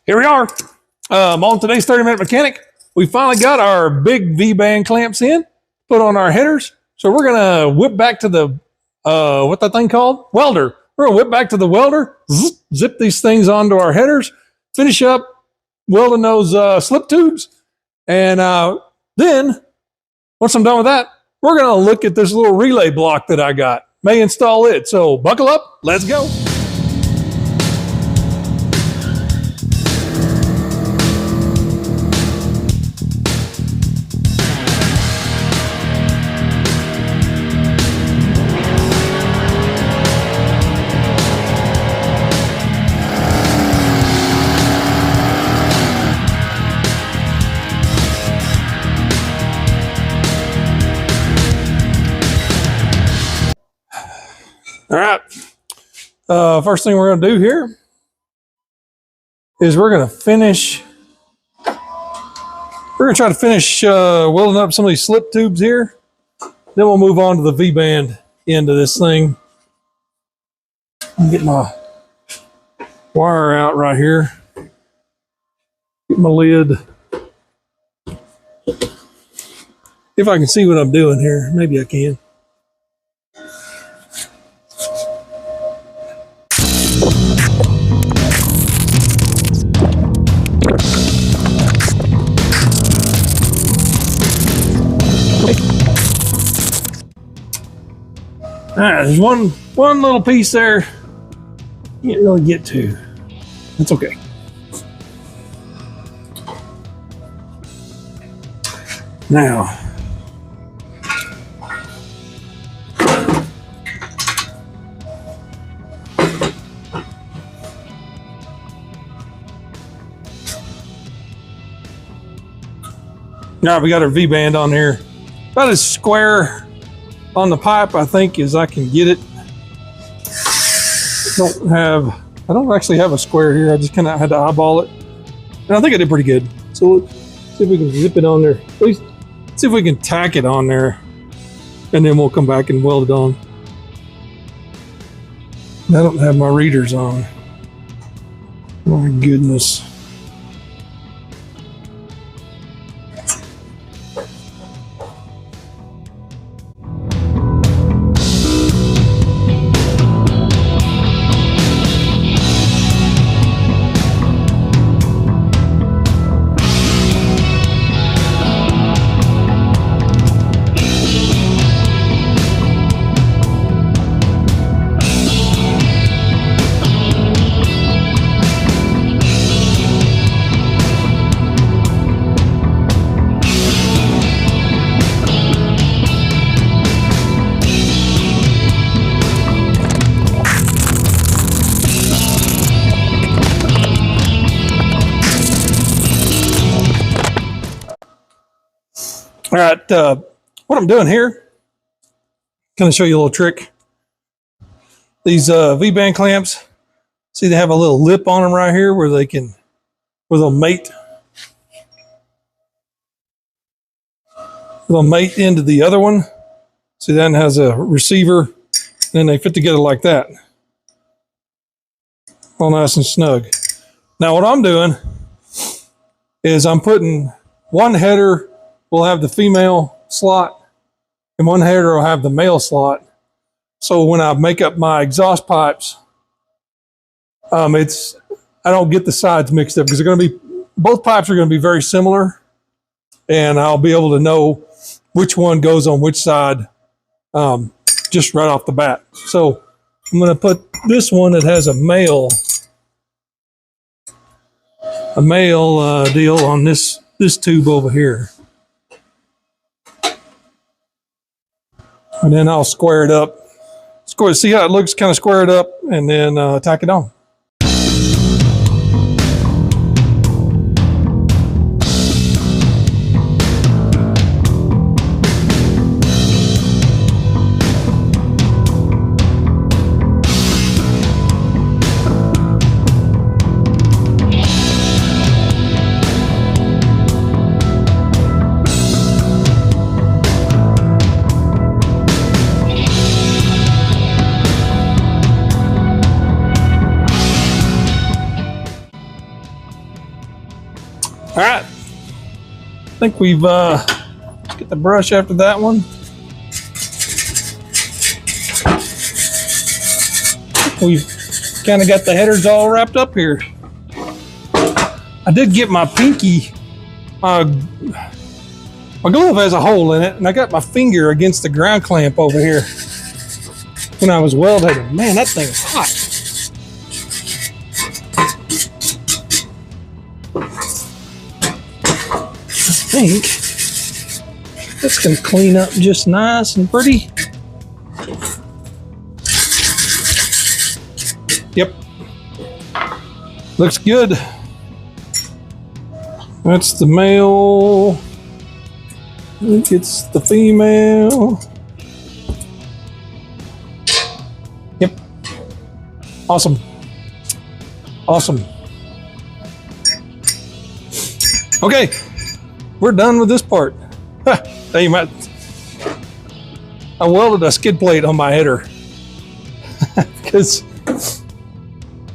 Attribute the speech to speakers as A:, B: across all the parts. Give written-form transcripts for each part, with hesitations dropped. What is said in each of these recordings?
A: Here we are. On today's 30-minute mechanic, we finally got our big V-band clamps in, put on our headers. So we're gonna whip back to the what that thing called? Welder. We're gonna whip back to the welder, zip these things onto our headers, finish up welding those slip tubes, and then once I'm done with that, we're gonna look at this little relay block that I got. May install it. So buckle up, let's go. All right, first thing we're gonna do here is we're gonna try to finish welding up some of these slip tubes here. Then we'll move on to the V-band end of this thing. Get my wire out right here. Get my lid. If I can see what I'm doing here, maybe I can. All right, there's one little piece there. Can't really get to. That's okay. Now, all right, we got our V-band on here. About as square on the pipe, I think, as I can get it. I don't actually have a square here. I just kind of had to eyeball it. And I think I did pretty good. So let's see if we can zip it on there. At least see if we can tack it on there. And then we'll come back and weld it on. I don't have my readers on. My goodness. All right, what I'm doing here, kind of show you a little trick. These V-band clamps, see they have a little lip on them right here where they'll mate. They'll mate into the other one. See, that one has a receiver, and then they fit together like that. All nice and snug. Now what I'm doing is I'm putting one header will have the female slot, and one header will have the male slot. So when I make up my exhaust pipes, I don't get the sides mixed up because both pipes are going to be very similar, and I'll be able to know which one goes on which side just right off the bat. So I'm going to put this one that has a male deal on this tube over here. And then I'll square it up. See how it looks kind of squared up, and then tack it on. All right. I think we've, let's get the brush after that one. We've kind of got the headers all wrapped up here. I did get my pinky, my glove has a hole in it, and I got my finger against the ground clamp over here when I was welding. Man, that thing is hot. I think that's going to clean up just nice and pretty. Yep. Looks good. That's the male. I think it's the female. Yep. Awesome. Awesome. Okay. We're done with this part. I welded a skid plate on my header because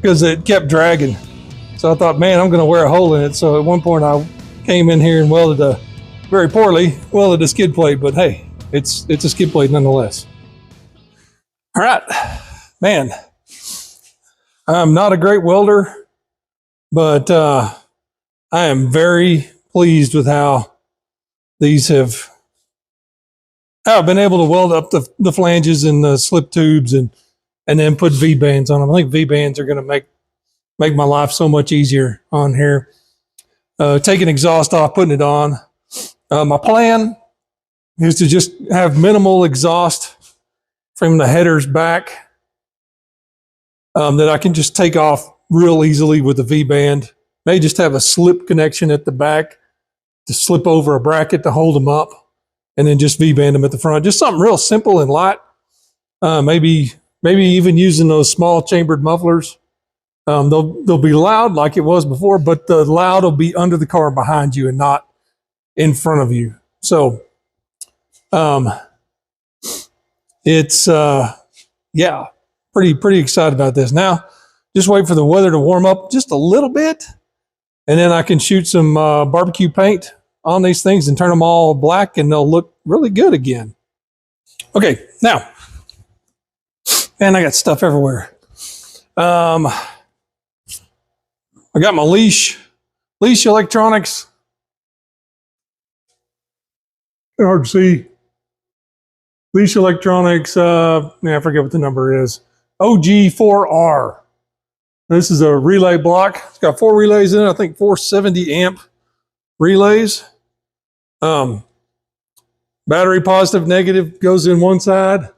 A: it kept dragging. So I thought, man, I'm going to wear a hole in it. So at one point I came in here and very poorly welded a skid plate, but hey, it's a skid plate nonetheless. All right, man, I'm not a great welder, but I am very pleased with how these I've been able to weld up the flanges and the slip tubes and then put V-bands on them. I think V-bands are going to make my life so much easier on here. Taking exhaust off, putting it on. My plan is to just have minimal exhaust from the headers back that I can just take off real easily with the V-band. May just have a slip connection at the back to slip over a bracket to hold them up, and then just V-band them at the front. Just something real simple and light. Maybe even using those small chambered mufflers. They'll be loud like it was before, but the loud will be under the car behind you and not in front of you. So, it's yeah, pretty excited about this. Now, just wait for the weather to warm up just a little bit, and then I can shoot some barbecue paint on these things and turn them all black, and they'll look really good again. Okay, now, and I got stuff everywhere. I got my leash electronics. Hard to see. Leash electronics, I forget what the number is. OG4R. This is a relay block. It's got 4 relays in it. I think 470 amp relays. Battery positive, negative goes in one side.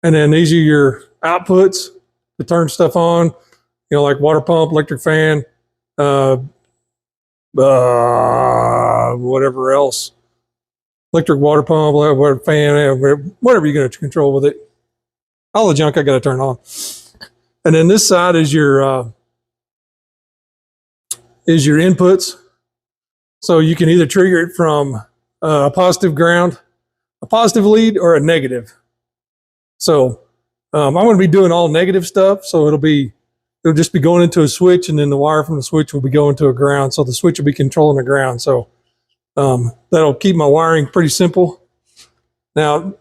A: And then these are your outputs to turn stuff on. You know, like water pump, electric fan, whatever else. Electric water pump, water fan, whatever you're going to control with it. All the junk I got to turn on. And then this side is your inputs. So you can either trigger it from a positive ground, a positive lead, or a negative. So I'm going to be doing all negative stuff. So it'll just be going into a switch, and then the wire from the switch will be going to a ground. So the switch will be controlling the ground. So that'll keep my wiring pretty simple. Now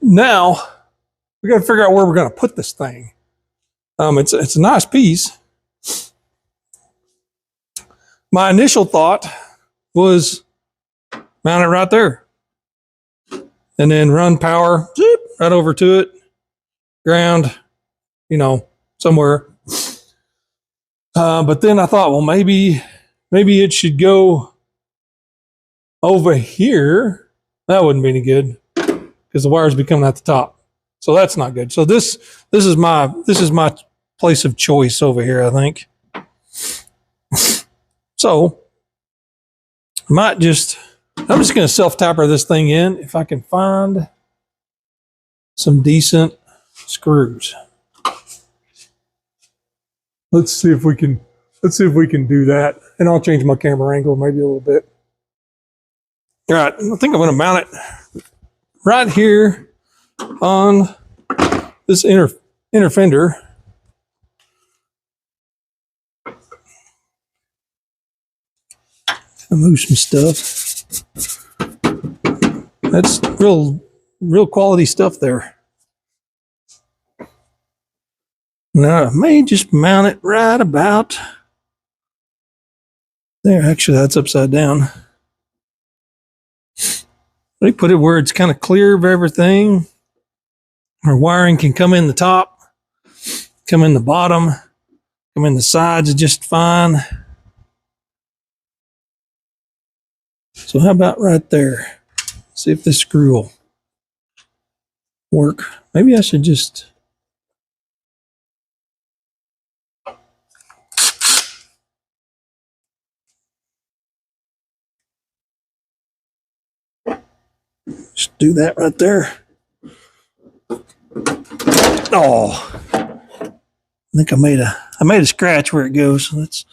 A: we got to figure out where we're going to put this thing. It's a nice piece. My initial thought was mount it right there, and then run power right over to it, ground, somewhere. But then I thought, well, maybe it should go over here. That wouldn't be any good because the wires be coming out the top. So that's not good. So this is my place of choice over here, I think. So I'm just going to self-tapper this thing in if I can find some decent screws. Let's see if we can do that. And I'll change my camera angle maybe a little bit. All right, I think I'm going to mount it right here on this inner fender. I move some stuff. That's real quality stuff there. Now I may just mount it right about there. Actually, that's upside down. They put it where it's kind of clear of everything. Our wiring can come in the top, come in the bottom, come in the sides just fine. So how about right there? See if this screw will work. Maybe I should just do that right there. Oh, I think I made a scratch where it goes. So let's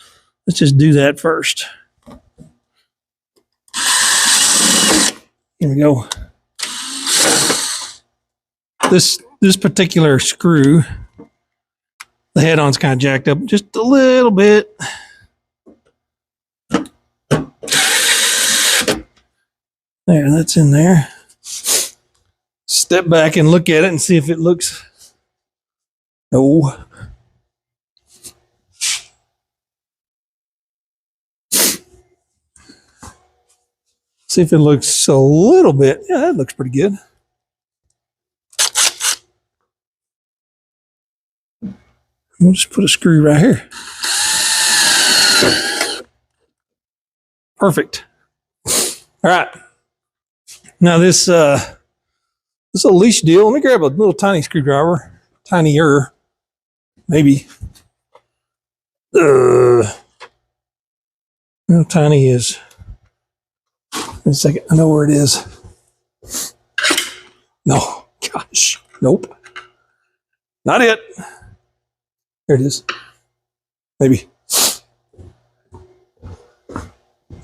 A: just do that first. Here we go. This particular screw, the head-on's kind of jacked up just a little bit. There, that's in there. Step back and look at it and see if it looks. No. See if it looks a little bit. Yeah, that looks pretty good. We'll just put a screw right here. Perfect. All right. Now this little leash deal. Let me grab a little tiny screwdriver, tinier, maybe. How tiny is? Wait a second. I know where it is. No, gosh, nope, not it. There it is. Maybe.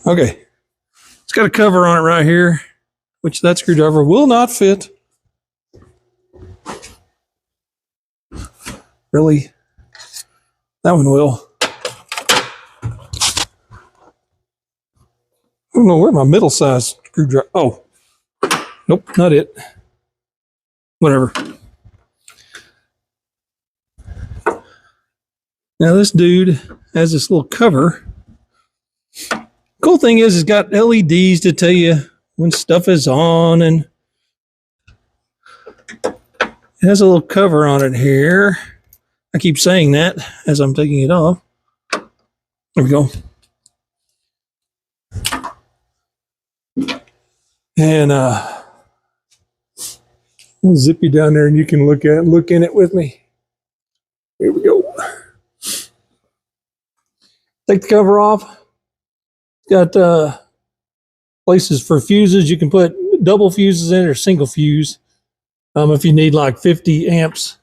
A: Okay. It's got a cover on it right here, which that screwdriver will not fit. Really? That one will. I don't know where my middle size screwdriver. Oh, nope, not it. Whatever. Now this dude has this little cover. Cool thing is, it's got LEDs to tell you when stuff is on, and it has a little cover on it here. I keep saying that as I'm taking it off. There we go. And we'll zip you down there and you can look in it with me. Here we go. Take the cover off. It's got places for fuses. You can put double fuses in or single fuse. If you need like 50 amps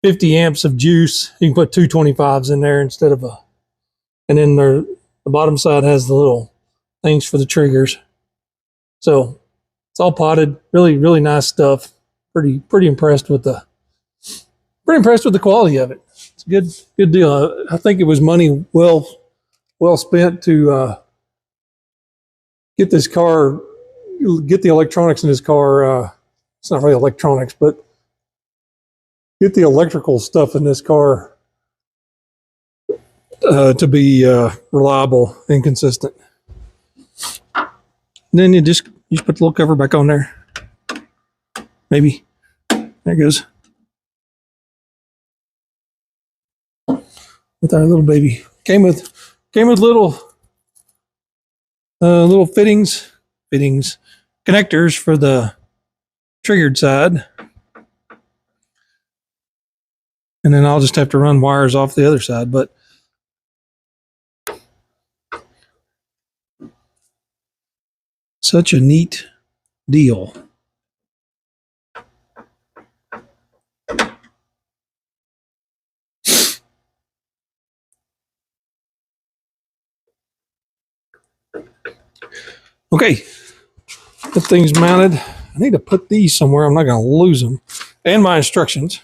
A: of juice, you can put 225s in there instead of a. And then the bottom side has the little things for the triggers. So it's all potted. Really, really nice stuff. Pretty impressed with the quality of it. It's a good deal. I think it was money well spent to get this car, get the electronics in this car. It's not really electronics, but get the electrical stuff in this car to be reliable and consistent. And then you just put the little cover back on there. Maybe. There it goes. With our little baby. Came with little fittings, connectors for the triggered side. And then I'll just have to run wires off the other side, but such a neat deal. Okay, that thing's mounted. I need to put these somewhere. I'm not going to lose them. And my instructions.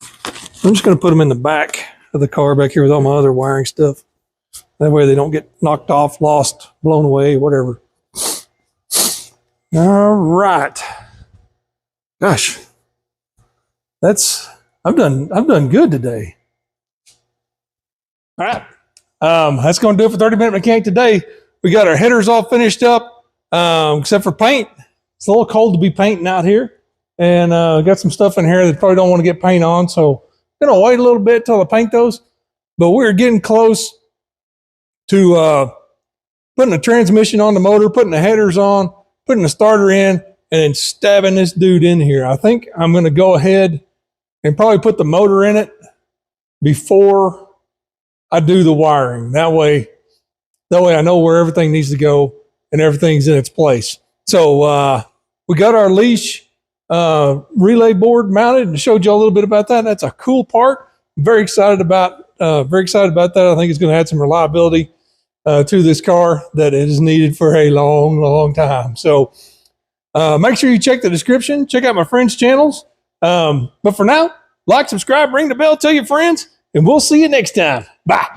A: I'm just going to put them in the back of the car back here with all my other wiring stuff. That way they don't get knocked off, lost, blown away, whatever. All right. Gosh, I'm done good today. All right. That's going to do it for 30-minute mechanic today. We got our headers all finished up, except for paint. It's a little cold to be painting out here. And got some stuff in here that probably don't want to get paint on. So I'm going to wait a little bit till I paint those. But we're getting close to putting the transmission on the motor, putting the headers on, putting the starter in, and then stabbing this dude in here. I think I'm going to go ahead and probably put the motor in it before I do the wiring. That way I know where everything needs to go and everything's in its place. So we got our leash relay board mounted and showed you a little bit about that. That's a cool part. I'm very excited about that. I think it's going to add some reliability to this car that is needed for a long, long time. So make sure you check the description. Check out my friends' channels. But for now, like, subscribe, ring the bell, tell your friends, and we'll see you next time. Bye.